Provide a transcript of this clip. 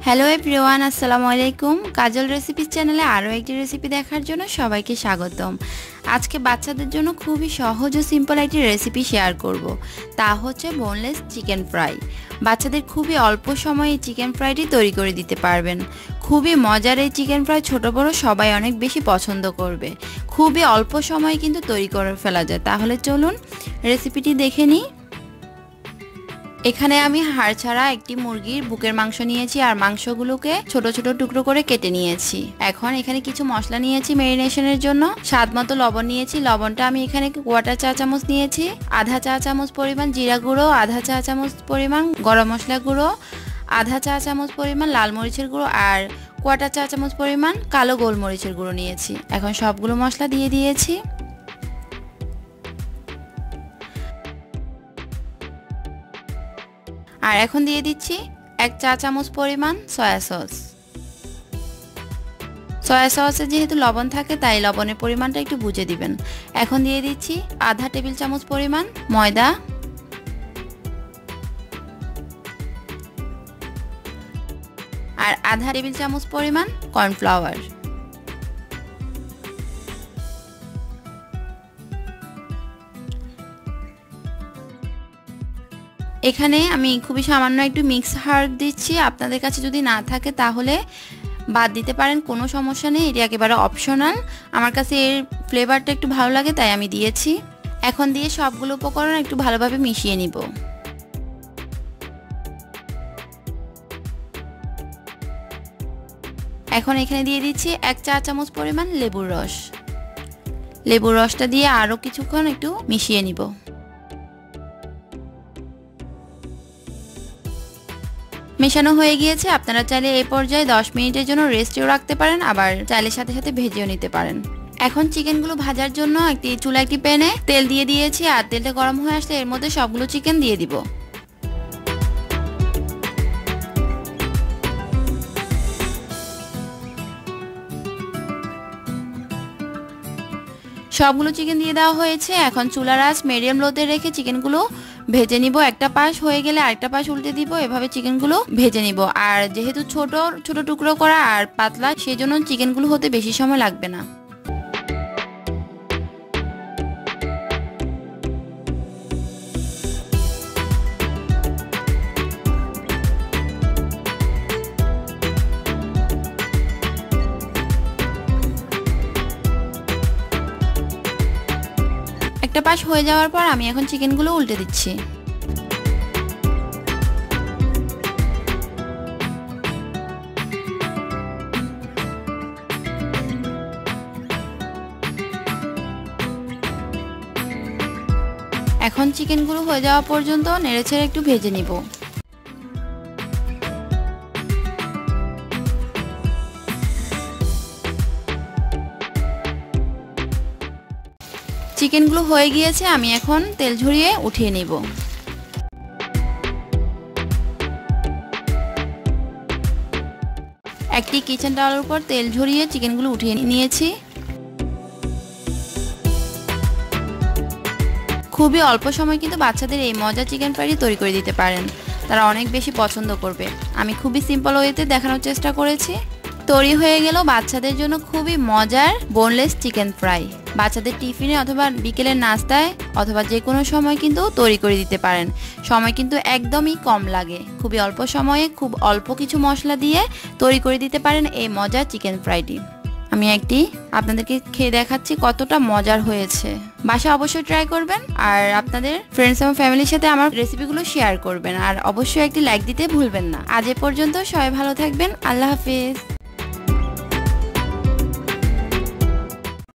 Hello everyone, আসসালামু আলাইকুম। কাজল recipes চ্যানেলে আরও একটি রেসিপি দেখার জন্য সবাইকে স্বাগতম। আজকে বাচ্চাদের জন্য খুবই সহজ ও সিম্পল একটি রেসিপি শেয়ার করব। তা হচ্ছে বোনলেস চিকেন ফ্রাই। বাচ্চাদের খুবই অল্প সময়ে এই চিকেন ফ্রাইটি তৈরি করে দিতে পারবেন। খুবই মজার এই চিকেন ফ্রাই ছোট বড় সবাই অনেক বেশি পছন্দ করবে। খুবই অল্প সময়ে কিন্তু তৈরি করে ফেলা যায়। তাহলে চলুন রেসিপিটি দেখে নিই। এখানে আমি হাড় ছাড়া একটি মুরগির বুকের মাংস নিয়েছি আর মাংসগুলোকে ছোট ছোট টুকরো করে কেটে নিয়েছি। এখন এখানে কিছু মশলা নিয়েছি ম্যারিনেশনের জন্য। স্বাদ মতো লবণ নিয়েছি। লবণটা আমি এখানে কোয়ার্টার চা চামচ নিয়েছি। আধা চা চামচ পরিমাণ জিরা গুঁড়ো, আধা চা চামচ পরিমাণ গরম মশলা গুঁড়ো, আধা চা চামচ পরিমাণ লাল মরিচের গুঁড়ো আর কোয়ার্টার চা চামচ পরিমাণ কালো গোলমরিচের গুঁড়ো নিয়েছি। এখন সবগুলো মশলা দিয়ে দিয়েছি। আর এখন দিয়ে দিচ্ছি 1 চা চামচ পরিমাণ সয়া সস। সয়া সসে যেহেতু লবণ থাকে তাই লবণের পরিমাণটা একটু বুঝে দিবেন। এখন দিয়ে দিচ্ছি আধা টেবিল চামচ পরিমাণ ময়দা, আর আধা টেবিল চামচ পরিমাণ কর্নফ্লাওয়ার। এখানে আমি খুবই সামান্য একটু মিক্স হার্ব দিচ্ছি। আপনাদের কাছে যদি না থাকে তাহলে বাদ দিতে পারেন, কোনো সমস্যা নেই, এটি একেবারে অপশনাল। আমার কাছে এর ফ্লেভারটা একটু ভালো লাগে তাই আমি দিয়েছি। এখন দিয়ে সবগুলো উপকরণ একটু ভালোভাবে মিশিয়ে নিব। এখন এখানে দিয়ে দিচ্ছি 1 চা চামচ পরিমাণ লেবুর রস। লেবুর রসটা দিয়ে আরও কিছুক্ষণ একটু মিশিয়ে নিব। মেশানো হয়ে গিয়েছে। আপনারা চাইলে এই পর্যায়ে 10 মিনিটের জন্য রেস্টেও রাখতে পারেন, আবার চাইলে সাথে সাথে ভেজেও নিতে পারেন। এখন চিকেনগুলো ভাজার জন্য চুলা একটি প্যানে তেল দিয়ে দিয়েছি আর তেলটা গরম হয়ে আসলে এর মধ্যে সবগুলো চিকেন দিয়ে দিব। সবগুলো চিকেন দিয়ে দেওয়া হয়েছে। এখন চুলার আঁচ মিডিয়াম লোতে রেখে চিকেনগুলো ভেজে নিব। একটা পাশ হয়ে গেলে আরেকটা পাশ উল্টে দিব। এভাবে চিকেনগুলো ভেজে নিব। আর যেহেতু ছোট ছোট টুকরো করা আর পাতলা, সেজন্য চিকেনগুলো হতে বেশি সময় লাগবে না। একটা পাশ হয়ে যাওয়ার পর আমি এখন চিকেনগুলো উল্টে দিচ্ছি। এখন চিকেনগুলো হয়ে যাওয়া পর্যন্ত নেড়েচেড়ে একটু ভেজে নিব। চিকেনগুলো হয়ে গিয়েছে, আমি এখন তেল ঝরিয়ে উঠিয়ে নিব। একটি কিচেন টাওয়ালের উপর তেল ঝরিয়ে চিকেনগুলো উঠিয়ে নিয়েছি। খুবই অল্প সময় কিন্তু বাচ্চাদের এই মজা চিকেন ফ্রাইটি তৈরি করে দিতে পারেন। তারা অনেক বেশি পছন্দ করবে। আমি খুবই সিম্পল ওয়েতে দেখানোর চেষ্টা করেছি। তৈরি হয়ে গেল বাচ্চাদের জন্য খুবই মজার বোনলেস চিকেন ফ্রাই। বাচ্চাদের টিফিনে অথবা বিকেলের নাস্তায় অথবা যে কোনো সময় কিন্তু তৈরি করে দিতে পারেন। সময় কিন্তু একদমই কম লাগে। খুবই অল্প সময়ে খুব অল্প কিছু মশলা দিয়ে তৈরি করে দিতে পারেন এই মজার চিকেন ফ্রাইটি। আমি আপনাদেরকে খেয়ে দেখাচ্ছি কতটা মজার হয়েছে। বাসায় অবশ্যই ট্রাই করবেন আর আপনাদের ফ্রেন্ডস এবং ফ্যামিলির সাথে আমার রেসিপিগুলো শেয়ার করবেন। আর অবশ্যই একটি লাইক দিতে ভুলবেন না। আজ এ পর্যন্ত, সবাই ভালো থাকবেন। আল্লাহ হাফেজ।